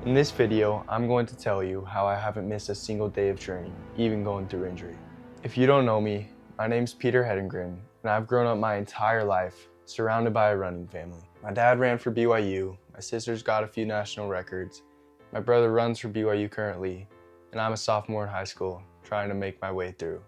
In this video, I'm going to tell you how I haven't missed a single day of training, even going through injury. If you don't know me, my name's Peter Hedengren, and I've grown up my entire life surrounded by a running family. My dad ran for BYU, my sister's got a few national records, my brother runs for BYU currently, and I'm a sophomore in high school trying to make my way through.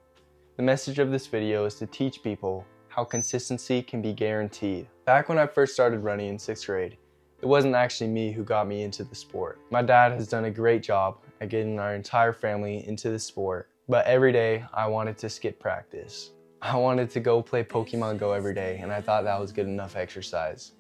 The message of this video is to teach people how consistency can be guaranteed. Back when I first started running in 6th grade, it wasn't actually me who got me into the sport. My dad has done a great job at getting our entire family into the sport, but every day I wanted to skip practice. I wanted to go play Pokemon Go every day, and I thought that was good enough exercise.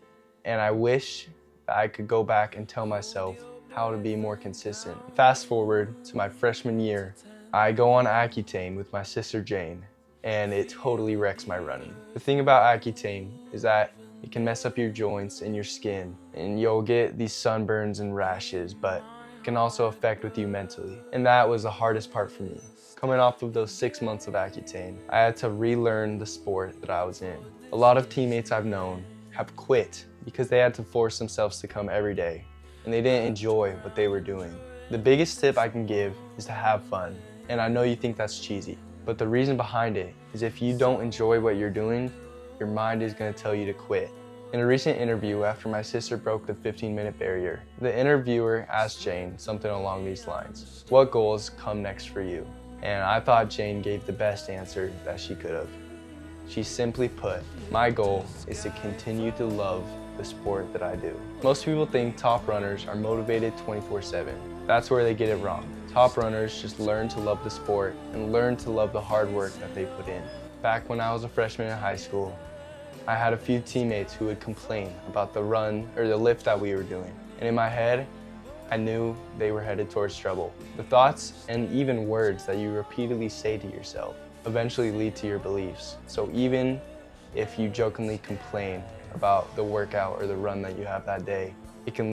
And I wish that I could go back and tell myself how to be more consistent. Fast forward to my freshman year, I go on Accutane with my sister Jane, and it totally wrecks my running. The thing about Accutane is that it can mess up your joints and your skin, and you'll get these sunburns and rashes, but it can also affect with you mentally. And that was the hardest part for me. Coming off of those 6 months of Accutane, I had to relearn the sport that I was in. A lot of teammates I've known have quit because they had to force themselves to come every day, and they didn't enjoy what they were doing. The biggest tip I can give is to have fun, and I know you think that's cheesy, but the reason behind it is if you don't enjoy what you're doing, your mind is going to tell you to quit. In a recent interview after my sister broke the 15-minute barrier, the interviewer asked Jane something along these lines: "What goals come next for you?" And I thought Jane gave the best answer that she could have. She simply put, "My goal is to continue to love the sport that I do." Most people think top runners are motivated 24/7. That's where they get it wrong. Top runners just learn to love the sport and learn to love the hard work that they put in. Back when I was a freshman in high school, I had a few teammates who would complain about the run or the lift that we were doing. And in my head, I knew they were headed towards trouble. The thoughts and even words that you repeatedly say to yourself eventually lead to your beliefs. So even if you jokingly complain about the workout or the run that you have that day, it can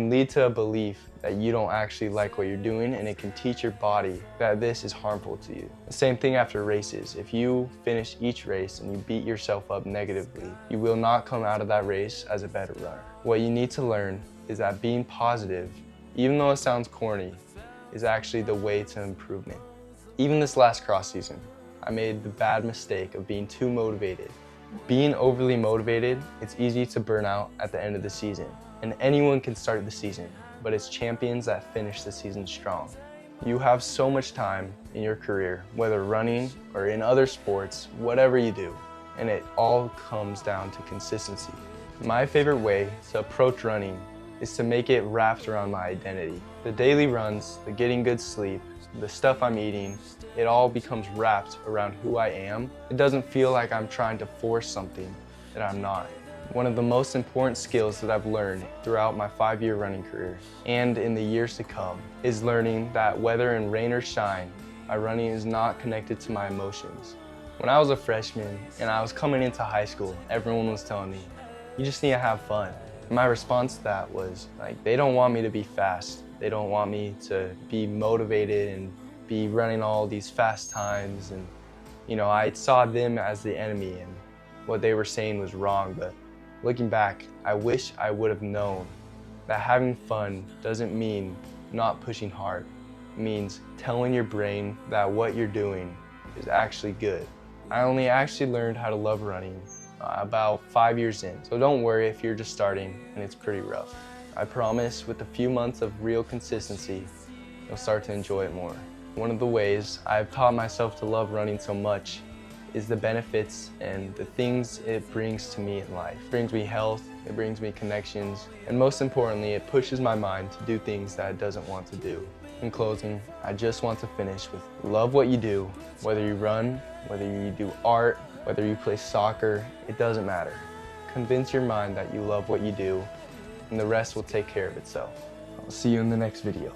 lead to a belief that you don't actually like what you're doing, and it can teach your body that this is harmful to you. The same thing after races. If you finish each race and you beat yourself up negatively, you will not come out of that race as a better runner. What you need to learn is that being positive, even though it sounds corny, is actually the way to improvement. Even this last cross season, I made the bad mistake of being too motivated. Being overly motivated, it's easy to burn out at the end of the season. And anyone can start the season, but it's champions that finish the season strong. You have so much time in your career, whether running or in other sports, whatever you do, and it all comes down to consistency. My favorite way to approach running is to make it wrapped around my identity. The daily runs, the getting good sleep, the stuff I'm eating, it all becomes wrapped around who I am. It doesn't feel like I'm trying to force something that I'm not. One of the most important skills that I've learned throughout my 5-year running career and in the years to come is learning that whether in rain or shine, my running is not connected to my emotions. When I was a freshman and I was coming into high school, everyone was telling me, "You just need to have fun." And my response to that was, they don't want me to be fast. They don't want me to be motivated and be running all these fast times. And I saw them as the enemy, and what they were saying was wrong. But looking back, I wish I would have known that having fun doesn't mean not pushing hard. It means telling your brain that what you're doing is actually good. I only actually learned how to love running about 5 years in, so don't worry if you're just starting and it's pretty rough. I promise with a few months of real consistency, you'll start to enjoy it more. One of the ways I've taught myself to love running so much is the benefits and the things it brings to me in life. It brings me health, it brings me connections, and most importantly, it pushes my mind to do things that it doesn't want to do. In closing, I just want to finish with love what you do. Whether you run, whether you do art, whether you play soccer, it doesn't matter. Convince your mind that you love what you do, and the rest will take care of itself. I'll see you in the next video.